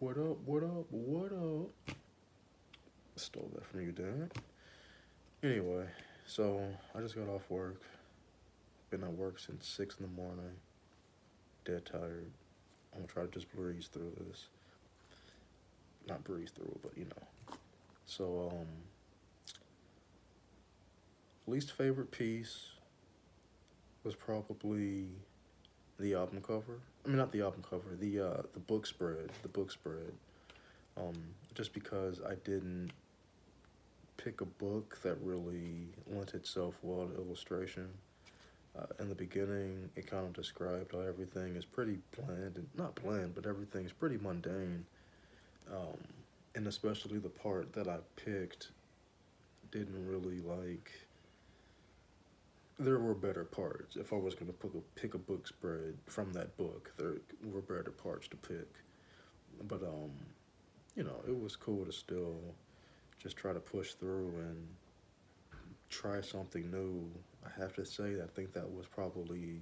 What up? What up? What up? Stole that from you, Dan. Anyway, so I just got off work. Been at work since 6 in the morning. Dead tired. I'm gonna try to just breeze through this. Not breeze through, but you know. So, least favorite piece was probably the album cover. I mean, not the album cover. The book spread. The book spread. Um, just because I didn't pick a book that really lent itself well to illustration. In the beginning, it kind of described how everything is pretty bland, and not bland, but everything's pretty mundane. Um, and especially the part that I picked didn't really like. There were better parts. If I was going to pick a book spread from that book, there were better parts to pick. But you know, it was cool to still just try to push through and try something new. I have to say, I think that was probably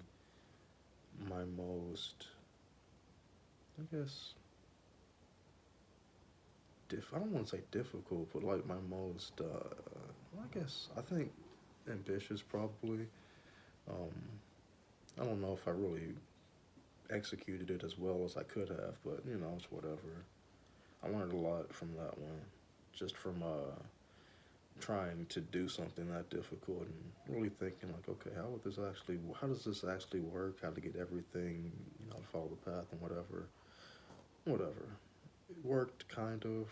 my most, I guess, I don't want to say difficult, but like my most, I guess, I think ambitious probably. Um, I don't know if I really executed it as well as I could have, but you know, it's whatever. I learned a lot from that one, just from trying to do something that difficult and really thinking like, okay, how does this actually work? How to get everything, you know, to follow the path and whatever. It worked kind of,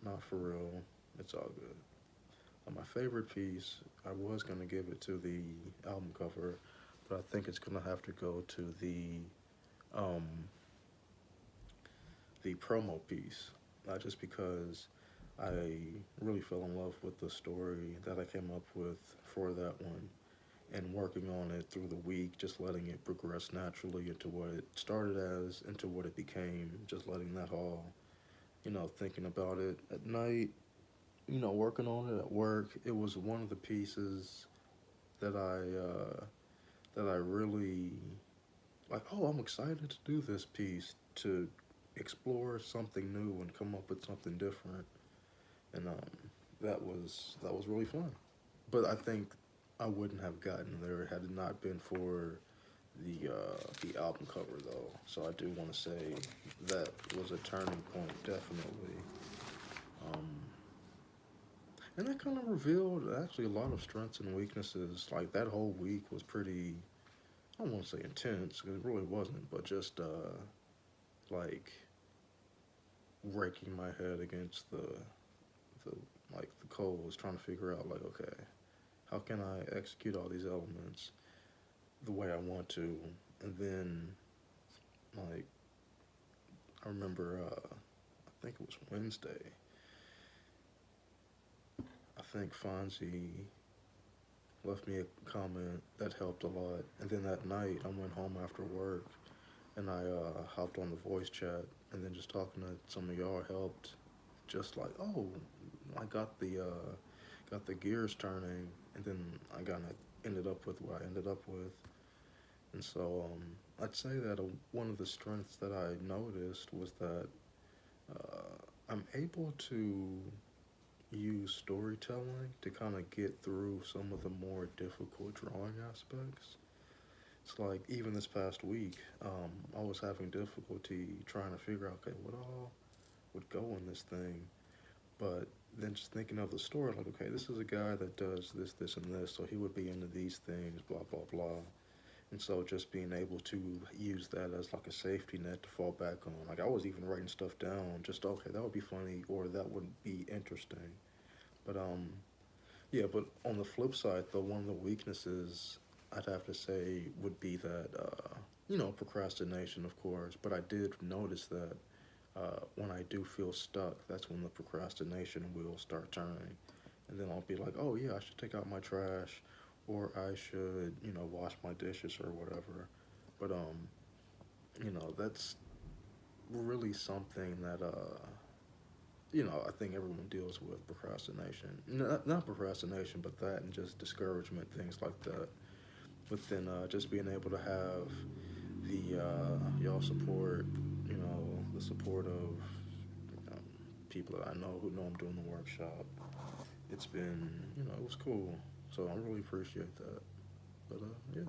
not for real. It's all good. My favorite piece, I was gonna give it to the album cover, but I think it's gonna have to go to um, the promo piece, not just because I really fell in love with the story that I came up with for that one and working on it through the week, just letting it progress naturally into what it started as, into what it became, just letting that all, you know, thinking about it at night, you know, working on it at work. It was one of the pieces that I really like. Oh, I'm excited to do this piece, to explore something new and come up with something different, and that was really fun. But I think I wouldn't have gotten there had it not been for the album cover though. So I do want to say that was a turning point, definitely. Um, and that kind of revealed actually a lot of strengths and weaknesses. Like that whole week was pretty. I don't want to say intense because it really wasn't, but just like raking my head against the like the coals, trying to figure out like, okay, how can I execute all these elements the way I want to, and then like I remember I think it was Wednesday. I think Fonzie left me a comment that helped a lot, and then that night I went home after work and I hopped on the voice chat, and then just talking to some of y'all helped. Just like, oh, I got the gears turning, and then I kind of ended up with what I ended up with. And so I'd say that one of the strengths that I noticed was that I'm able to use storytelling to kind of get through some of the more difficult drawing aspects. It's like even this past week, I was having difficulty trying to figure out, okay, what all would go in this thing. But then just thinking of the story, like, okay, this is a guy that does this, this, and this, so he would be into these things, blah, blah, blah. And so just being able to use that as like a safety net to fall back on. Like I was even writing stuff down, just okay, that would be funny or that would be interesting. But yeah, but on the flip side though, one of the weaknesses I'd have to say would be that you know, procrastination of course. But I did notice that when I do feel stuck, that's when the procrastination wheel start turning. And then I'll be like, oh yeah, I should take out my trash, or I should, you know, wash my dishes or whatever. But you know, that's really something that you know, I think everyone deals with procrastination. Not procrastination, but that and just discouragement, things like that. But then just being able to have the y'all support, you know, the support of people that I know who know I'm doing the workshop. It's been, it was cool. So I really appreciate that. But yeah.